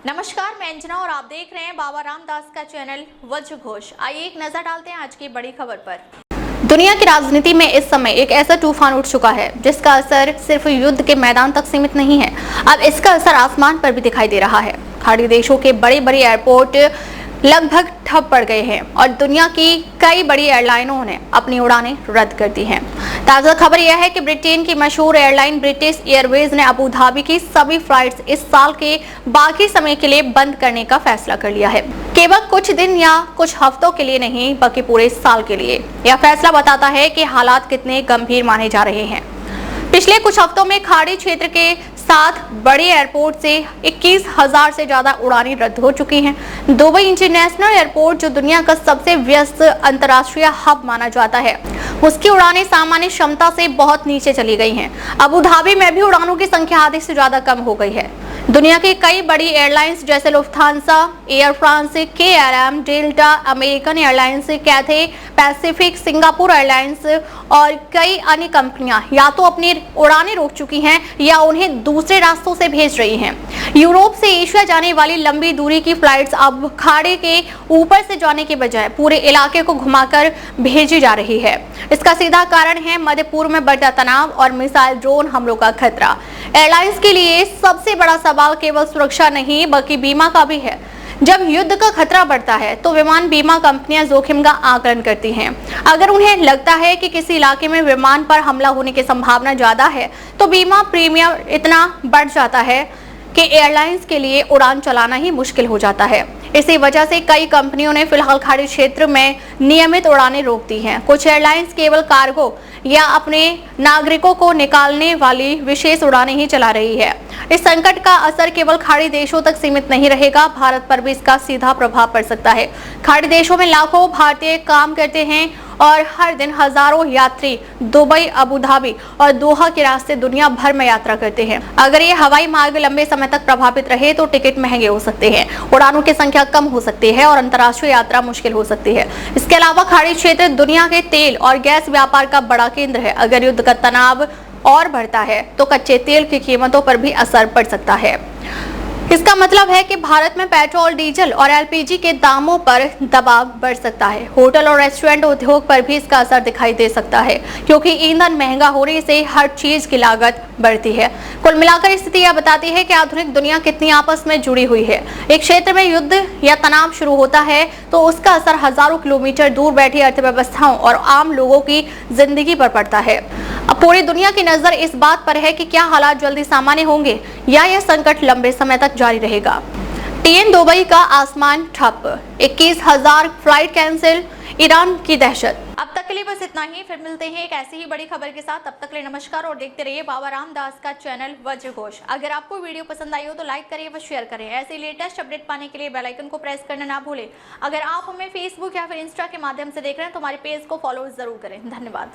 नमस्कार, मैं अंजना और आप देख रहे हैं बाबा रामदास का चैनल वज्र घोष। आइए एक नजर डालते हैं आज की बड़ी खबर पर। दुनिया की राजनीति में इस समय एक ऐसा तूफान उठ चुका है जिसका असर सिर्फ युद्ध के मैदान तक सीमित नहीं है, अब इसका असर आसमान पर भी दिखाई दे रहा है। खाड़ी देशों के बड़े बड़े एयरपोर्ट लगभग ठप पड़ गए हैं और दुनिया की कई बड़ी एयरलाइनों ने अपनी उड़ानें रद्द कर दी हैं। ताजा खबर यह है कि ब्रिटेन की मशहूर एयरलाइन ब्रिटिश एयरवेज ने अबू धाबी की सभी फ्लाइट्स इस साल के बाकी समय के लिए बंद करने का फैसला कर लिया है। केवल कुछ दिन या कुछ हफ्तों के लिए नहीं, बल्कि पूरे साल के लिए। यह फैसला बताता है कि हालात कितने गंभीर माने जा रहे हैं। पिछले कुछ हफ्तों में खाड़ी क्षेत्र के 7 बड़े एयरपोर्ट से 21,000 से ज्यादा उड़ानें रद्द हो चुकी हैं। दुबई इंटरनेशनल एयरपोर्ट, जो दुनिया का सबसे व्यस्त अंतर्राष्ट्रीय हब माना जाता है, उसकी उड़ानें सामान्य क्षमता से बहुत नीचे चली गई हैं। अबू धाबी में भी उड़ानों की संख्या आधे से ज्यादा कम हो गई है। दुनिया की कई बड़ी एयरलाइंस जैसे Lufthansa, air France, KLM, delta, American airlines, Cathay Pacific, Singapore airlines और कई अन्य कंपनियां या तो अपनी उड़ानें रोक चुकी हैं या उन्हें दूसरे रास्तों से भेज रही हैं। यूरोप से एशिया जाने वाली लंबी दूरी की फ्लाइट्स अब खाड़ी के ऊपर से जाने के बजाय पूरे इलाके को घुमाकर भेजी जा रही है। इसका सीधा कारण है मध्य पूर्व में बढ़ता तनाव और मिसाइल ड्रोन हमलों का खतरा। एयरलाइंस के लिए सबसे बड़ा सवाल केवल सुरक्षा नहीं, बल्कि बीमा का भी है। जब युद्ध का खतरा बढ़ता है तो विमान बीमा कंपनियां जोखिम का आकलन करती हैं। अगर उन्हें लगता है कि किसी इलाके में विमान पर हमला होने की संभावना ज्यादा है, तो बीमा प्रीमियम इतना बढ़ जाता है कि एयरलाइंस के लिए उड़ान चलाना ही मुश्किल हो जाता है। इसी वजह से कई कंपनियों ने फिलहाल खाड़ी क्षेत्र में नियमित उड़ानें रोक दी हैं। कुछ एयरलाइंस केवल कार्गो या अपने नागरिकों को निकालने वाली विशेष उड़ानें ही चला रही है। इस संकट का असर केवल खाड़ी देशों तक सीमित नहीं रहेगा, भारत पर भी इसका सीधा प्रभाव पड़ सकता है। खाड़ी देशों में लाखों भारतीय काम करते हैं और हर दिन हजारों यात्री दुबई, अबू धाबी और दोहा के रास्ते दुनिया भर में यात्रा करते हैं। अगर ये हवाई मार्ग लंबे समय तक प्रभावित रहे तो टिकट महंगे हो सकते हैं, उड़ानों की संख्या कम हो सकती है और अंतर्राष्ट्रीय यात्रा मुश्किल हो सकती है। इसके अलावा खाड़ी क्षेत्र दुनिया के तेल और गैस व्यापार का बड़ा केंद्र है। अगर युद्ध का तनाव और बढ़ता है तो कच्चे तेल की कीमतों पर भी असर पड़ सकता है। इसका मतलब है कि भारत में पेट्रोल, डीजल और LPG के दामों पर दबाव बढ़ सकता है। होटल और रेस्टोरेंट उद्योग पर भी इसका असर दिखाई दे सकता है, क्योंकि ईंधन महंगा होने से हर चीज की लागत बढ़ती है। कुल मिलाकर स्थिति यह बताती है कि आधुनिक दुनिया कितनी आपस में जुड़ी हुई है। एक क्षेत्र में युद्ध या तनाव शुरू होता है तो उसका असर हजारों किलोमीटर दूर बैठी अर्थव्यवस्थाओं और आम लोगों की जिंदगी पर पड़ता है। अब पूरी दुनिया की नजर इस बात पर है कि क्या हालात जल्दी सामान्य होंगे या यह संकट लंबे समय तक जारी रहेगा। TN दुबई का आसमान ठप, 21,000 फ्लाइट कैंसिल, ईरान की दहशत। अब तक के लिए बस इतना ही, फिर मिलते हैं एक ऐसी ही बड़ी खबर के साथ। तब तक के लिए नमस्कार और देखते रहिए बाबा रामदास का चैनल वज्र घोष। अगर आपको वीडियो पसंद आई हो तो लाइक करिए व शेयर करें। ऐसे लेटेस्ट अपडेट पाने के लिए बेल आइकन को प्रेस करना ना भूलें। अगर आप हमें फेसबुक या फिर इंस्टा के माध्यम से देख रहे हैं तो हमारे पेज को फॉलो जरूर करें। धन्यवाद।